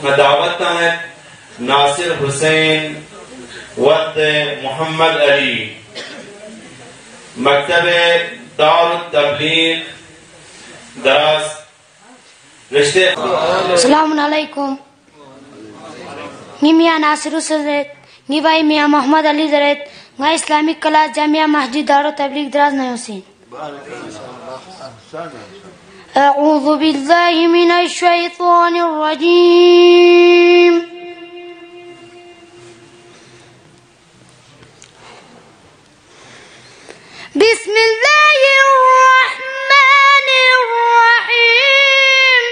دعوتنا ناصر حسين ود محمد علي مكتب دار التبلیغ دراز رشته. السلام عليكم. نيميا ناصر حسين نيباي ميا محمد علي درت نا اسلامي كلاس جامعة مسجد دار التبلیغ دراز نيوسين. أعوذ بالله من الشيطان الرجيم. بسم الله الرحمن الرحيم.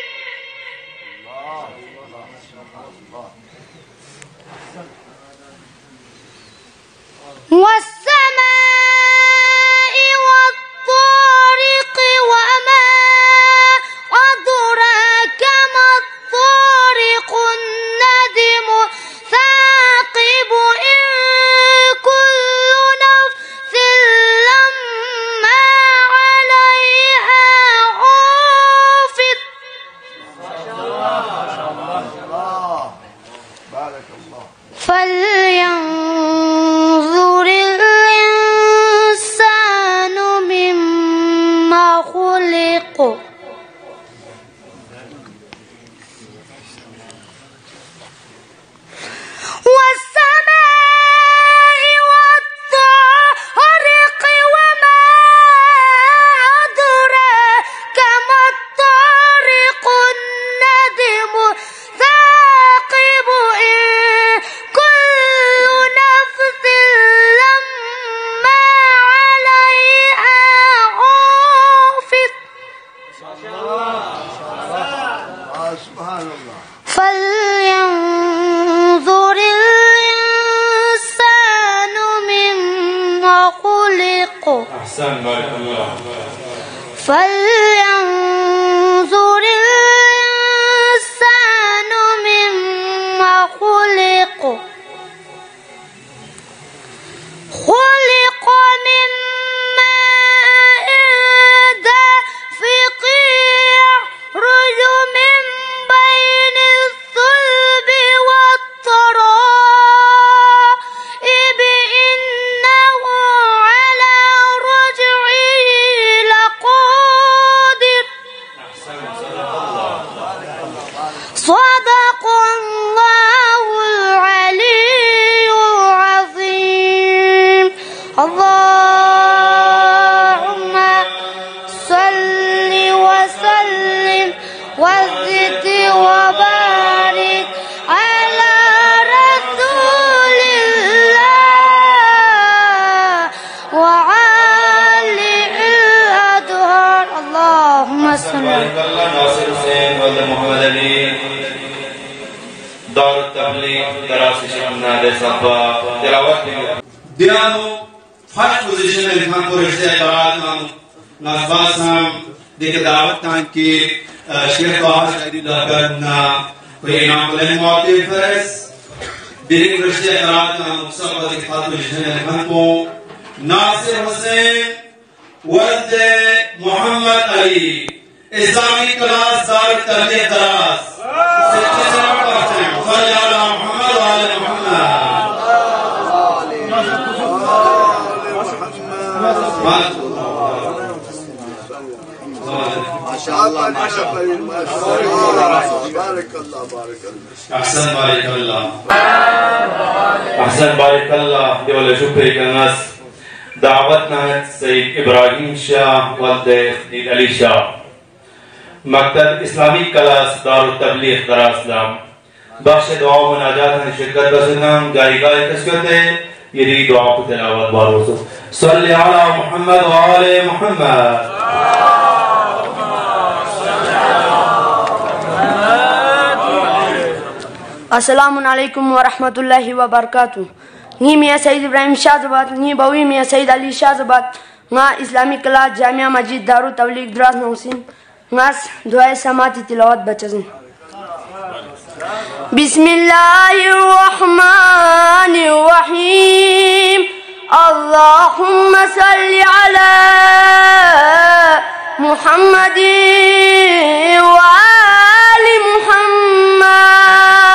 والسماء والطارق وما أدراك ما الطارق النجم ثاقب إن كل نفس لما عليها حافظ. فلينظر الإنسان مما خلق. والسماء والطارق وما أدراك ما الطارق النجم ثاقب إن كل نفس لما عليها حافظ. سبحان الله. فلينظر الإنسان مما خلق. أحسن بارك الله. فلينظر الإنسان مما خلق. خلق من ماء دافق يخرج من بين الصلب والترائب إنه على رجعه لقادر. صدق الله العلي العظيم. اللهم صل وسلم وزد وبارك على رسول الله وعلى الأدهار. اللهم صل. بارك الله. ناصر حسين ود محمد علي دار التبلیغ دراز شمنا دے صفا تلاوت دیانو فرق پوزیشن میں لکھان کو رشتے اعتراض ہم ناسباس ہم دیکھ دعوت تان کی شیخ باہر شہدی لکرنا کوئی انعام علیہ موتی فرس دیکھ رشتے اعتراض ہم مقصد دیکھ فرق پوزیشن میں لکھان کو ناصر حسین ود محمد علی اسلامی کلاس دار التبلیغ دراز صلی علی محمد وعلی محمد. ما شاء الله ما شاء الله. بارك الله بارك الله. احسن بارك الله. احسن بارك الله. دولة شكري كالناس دعوتنا سيد ابراهيم شاه ولد خديد علي شاه مکتب اسلامی کلاس دار التبلیغ دراسلام بخش دعا و مناجات میں شرکت بسنام گائی گائی تسکت ہے یہ دعا کو تلاوت باروسو صلی علی محمد و آل محمد. السلام علیکم ورحمۃ اللہ وبرکاتہ. نی میاں سید ابراہیم شاہ زباد نی بوی میاں سید علی شاہ زباد نا اسلامی کلاس جامعہ مسجد دار التبلیغ دراز نوسین ناس دعائے سماعتی تلاوت بچزن. بسم الله الرحمن الرحيم. اللهم صل على محمد وآل محمد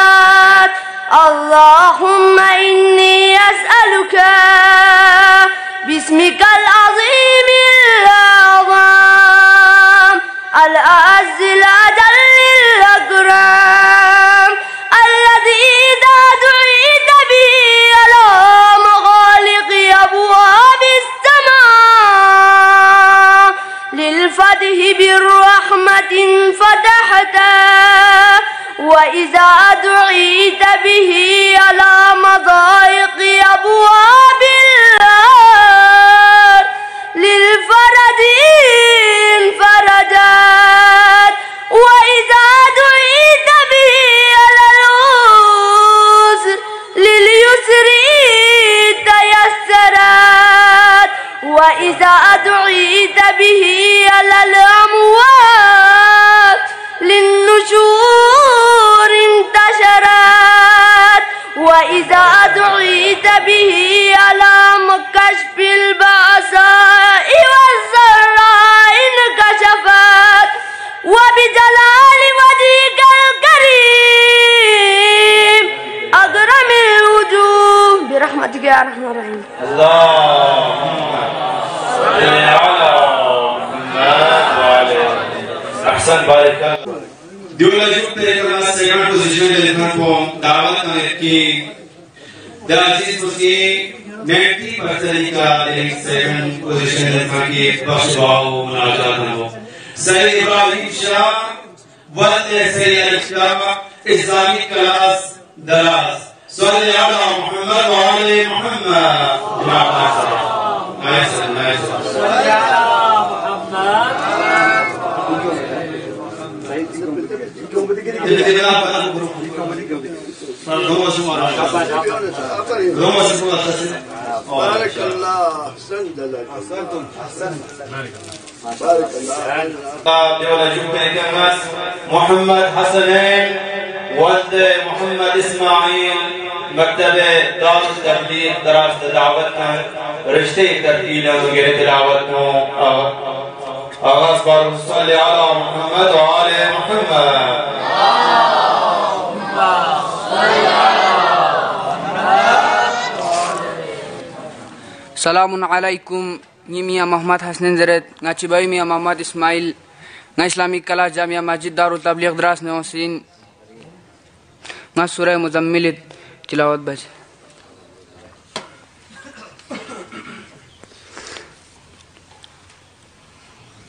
وإذا دعيت به على مضايق أبواب النار للفرج انفرجت وإذا دعيت به على العسر لليسر تيسرت وإذا دعيت به على الأموات للنشور انتشرت وإذا دعيت به على كشف البأساء والضراء انكشفت وبجلال وجهك الكريم أكرم الوجوه برحمتك يا أرحم الراحمين. اللهم صل على محمد وعلى أحسن بارك الله. Diola jukte ekana second position le lekhan ko dawat kane ki the aziz muski 90% ka second position le lekhan ki bashwao munajat ho Sayyid Ibrahim Shah wal Sayyid Shah Islamic class daras salli ala Muhammad wa ali Muhammad بارك الله أحسنت لك أحسنتم بارك الله محمد حسنين ولد محمد إسماعيل مكتب دار التبليغ دراسة دعوتنا رشته ترتيل وغير دعوتنا آغاز بار صلي على محمد وعلى محمد Salamun alaikum Mia Muhammad Hasnan Zaret Ngachibai Mia Muhammad Ismail Nga Islamic Kala Jamia Masjid Darul Tabligh Dras Neosin Nga Surah Muzammilit Tilawat Baj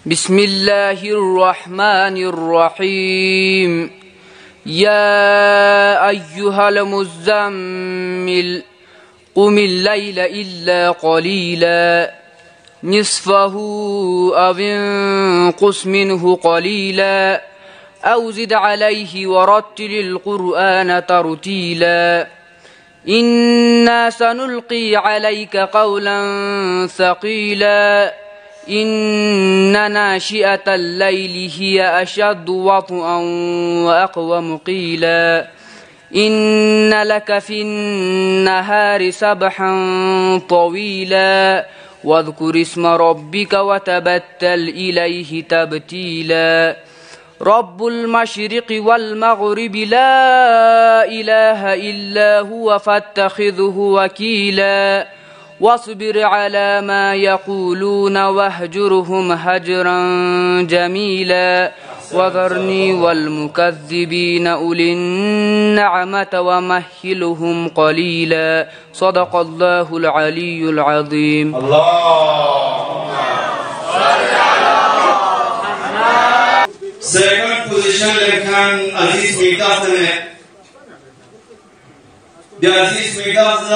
Bismillahirrahmanirrahim Ya ayyuhal muzammil قم الليل إلا قليلا نصفه أو انقص منه قليلا أو زد عليه ورتل القرآن ترتيلا إنا سنلقي عليك قولا ثقيلا إن ناشئة الليل هي أشد وطئا وأقوم قيلا إن لك في النهار سبحا طويلا واذكر اسم ربك وتبتل إليه تبتيلا رب المشرق والمغرب لا إله إلا هو فاتخذه وكيلا واصبر على ما يقولون واهجرهم هجرا جميلا وذرني والمكذبين أولي النعمة ومهلهم قليلا صدق الله العلي العظيم. اللهم صل على محمد. Second position lekhan Aziz Mirdas ne. The Aziz Mirdas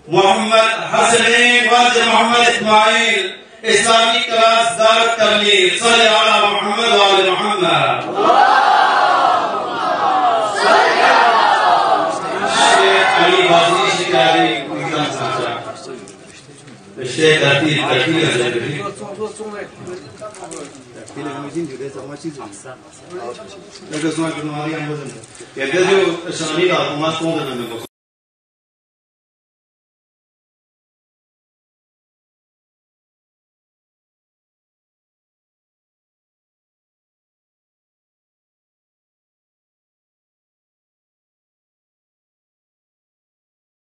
Muhammad Hasanain wal Muhammad Ismail Islamic class Darut Tabligh Salli ala Muhammad wa ali Muhammad. Allahumma salli ala Sheikh Ali Bazri Shikari Mikdam Sacha Sheikh Atif Atif Atif